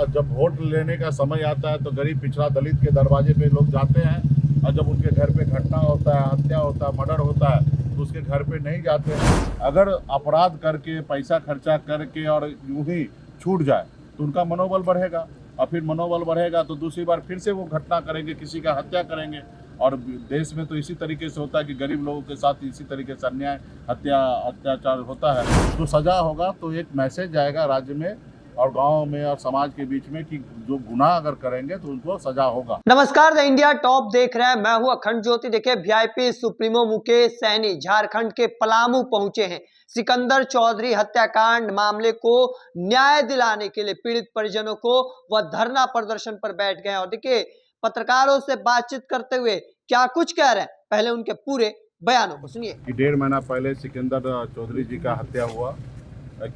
जब वोट लेने का समय आता है तो गरीब पिछड़ा दलित के दरवाजे पे लोग जाते हैं, और जब उनके घर पे घटना होता है, हत्या होता है, मर्डर होता है, तो उसके घर पे नहीं जाते हैं। अगर अपराध करके पैसा खर्चा करके और यूं ही छूट जाए तो उनका मनोबल बढ़ेगा, और फिर मनोबल बढ़ेगा तो दूसरी बार फिर से वो घटना करेंगे, किसी का हत्या करेंगे। और देश में तो इसी तरीके से होता है कि गरीब लोगों के साथ इसी तरीके से अन्याय, हत्या, अत्याचार होता है। तो सजा होगा तो एक मैसेज जाएगा राज्य में और गांव में और समाज के बीच में कि जो गुनाह अगर करेंगे तो उनको सजा होगा। नमस्कार, द इंडिया टॉप देख रहे हैं, मैं हूं अखंड ज्योति। देखिए, वीआईपी सुप्रीमो मुकेश सहनी झारखंड के पलामू पहुंचे हैं। सिकंदर चौधरी हत्याकांड मामले को न्याय दिलाने के लिए पीड़ित परिजनों को वह धरना प्रदर्शन पर बैठ गए। और देखिए, पत्रकारों से बातचीत करते हुए क्या कुछ कह रहे हैं, पहले उनके पूरे बयानों को सुनिए। 1.5 महीना पहले सिकंदर चौधरी जी का हत्या हुआ,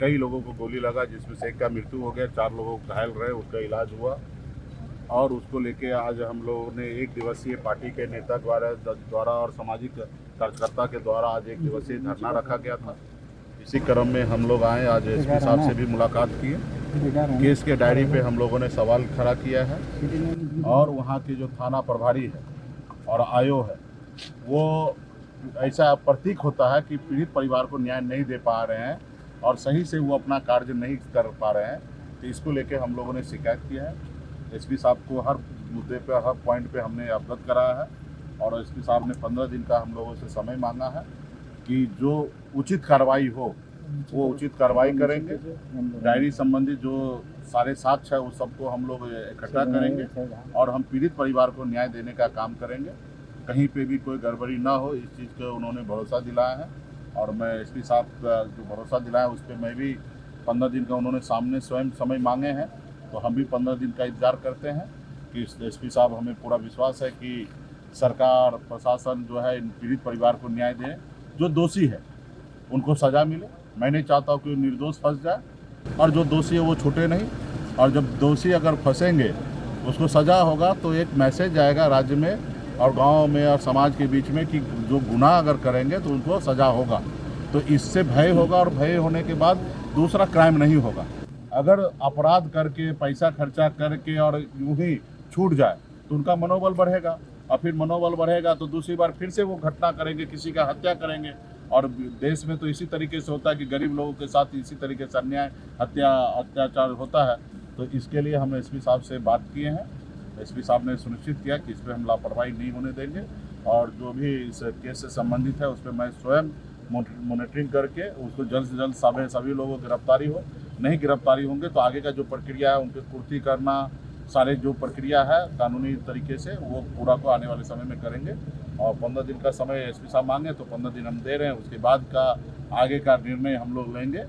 कई लोगों को गोली लगा, जिसमें से एक का मृत्यु हो गया, 4 लोग घायल रहे, उसका इलाज हुआ। और उसको लेके आज हम लोगों ने 1 दिवसीय पार्टी के नेता द्वारा और सामाजिक कार्यकर्ता के द्वारा आज 1 दिवसीय धरना रखा गया था। इसी क्रम में हम लोग आए, आज एसपी साहब से भी मुलाकात किए। केस के डायरी पे हम लोगों ने सवाल खड़ा किया है, और वहाँ के जो थाना प्रभारी है और आयो है, वो ऐसा प्रतीक होता है कि पीड़ित परिवार को न्याय नहीं दे पा रहे हैं और सही से वो अपना कार्य नहीं कर पा रहे हैं। तो इसको लेके हम लोगों ने शिकायत किया है। एसपी साहब को हर मुद्दे पे, हर पॉइंट पे हमने अवगत कराया है, और एसपी साहब ने 15 दिन का हम लोगों से समय मांगा है कि जो उचित कार्रवाई हो वो उचित कार्रवाई करेंगे। डायरी संबंधी जो सारे साक्ष्य है उस सबको हम लोग इकट्ठा करेंगे और हम पीड़ित परिवार को न्याय देने का काम करेंगे। कहीं पे भी कोई गड़बड़ी ना हो, इस चीज़ का उन्होंने भरोसा दिलाया है, और मैं एसपी साहब का जो भरोसा दिलाया उस पर मैं भी 15 दिन का उन्होंने सामने स्वयं समय मांगे हैं, तो हम भी 15 दिन का इंतजार करते हैं कि एसपी साहब, हमें पूरा विश्वास है कि सरकार, प्रशासन जो है इन पीड़ित परिवार को न्याय दें। जो दोषी है उनको सज़ा मिले। मैं नहीं चाहता हूँ कि निर्दोष फंस जाए, और जो दोषी है वो छूटे नहीं। और जब दोषी अगर फंसेंगे उसको सज़ा होगा तो एक मैसेज जाएगा राज्य में और गांव में और समाज के बीच में कि जो गुनाह अगर करेंगे तो उनको सज़ा होगा। तो इससे भय होगा, और भय होने के बाद दूसरा क्राइम नहीं होगा। अगर अपराध करके पैसा खर्चा करके और यूं ही छूट जाए तो उनका मनोबल बढ़ेगा, और फिर मनोबल बढ़ेगा तो दूसरी बार फिर से वो घटना करेंगे, किसी का हत्या करेंगे। और देश में तो इसी तरीके से होता है कि गरीब लोगों के साथ इसी तरीके से अन्याय, हत्या, अत्याचार होता है। तो इसके लिए हम एसपी साहब से बात किए हैं। एसपी साहब ने सुनिश्चित किया कि इस पर हम लापरवाही नहीं होने देंगे, और जो भी इस केस से संबंधित है उस पर मैं स्वयं मॉनिटरिंग करके उसको जल्द से जल्द सभी लोगों की गिरफ्तारी हो। नहीं गिरफ्तारी होंगे तो आगे का जो प्रक्रिया है उनकी पूर्ति करना, सारे जो प्रक्रिया है कानूनी तरीके से वो पूरा को आने वाले समय में करेंगे। और 15 दिन का समय एसपी साहब मांगे तो 15 दिन हम दे रहे हैं। उसके बाद का आगे का निर्णय हम लोग लेंगे।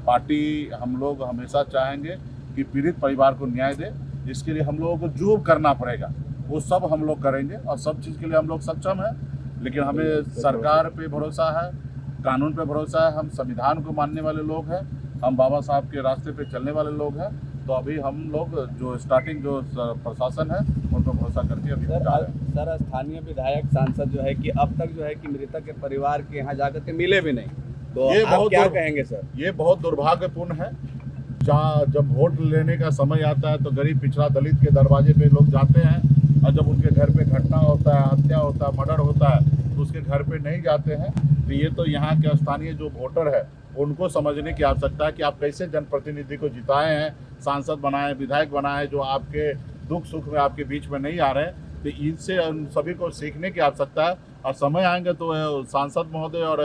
पार्टी, हम लोग हमेशा चाहेंगे कि पीड़ित परिवार को न्याय दे। इसके लिए हम लोगों को जो करना पड़ेगा वो सब हम लोग करेंगे, और सब चीज़ के लिए हम लोग सक्षम हैं। लेकिन हमें सरकार पे भरोसा है, कानून पे भरोसा है, हम संविधान को मानने वाले लोग हैं, हम बाबा साहब के रास्ते पे चलने वाले लोग हैं। तो अभी हम लोग जो स्टार्टिंग जो प्रशासन है उन पर भरोसा करके अभी जा रहे हैं। सर, स्थानीय विधायक, सांसद जो है कि अब तक जो है कि मृतक के परिवार के यहाँ जाकर के मिले भी नहीं, तो ये आप क्या कहेंगे सर? ये बहुत दुर्भाग्यपूर्ण है। जहाँ जब वोट लेने का समय आता है तो गरीब पिछड़ा दलित के दरवाजे पे लोग जाते हैं, और जब उनके घर पे घटना होता है, हत्या होता है, मर्डर होता है, तो उसके घर पे नहीं जाते हैं। तो ये तो यहाँ के स्थानीय जो वोटर है उनको समझने की आवश्यकता है कि आप कैसे जनप्रतिनिधि को जिताए हैं, सांसद बनाए, विधायक बनाए, जो आपके दुख सुख में आपके बीच में नहीं आ रहे हैं। तो इनसे उन सभी को सीखने की आवश्यकता है, और समय आएंगे तो सांसद महोदय और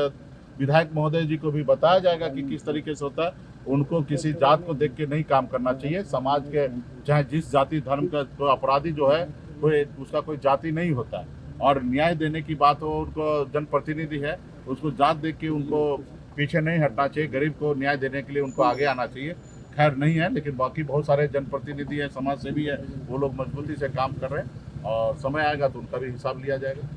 विधायक महोदय जी को भी बताया जाएगा कि किस तरीके से होता है। उनको किसी जात को देख के नहीं काम करना चाहिए। समाज के चाहे जिस जाति धर्म का कोई अपराधी जो है कोई उसका कोई जाति नहीं होता है। और न्याय देने की बात हो, उनको जनप्रतिनिधि है, उसको जात देख के उनको पीछे नहीं हटना चाहिए। गरीब को न्याय देने के लिए उनको आगे आना चाहिए। खैर नहीं है, लेकिन बाकी बहुत सारे जनप्रतिनिधि है, समाज सेवी है, वो लोग मजबूती से काम कर रहे हैं, और समय आएगा तो उनका भी हिसाब लिया जाएगा।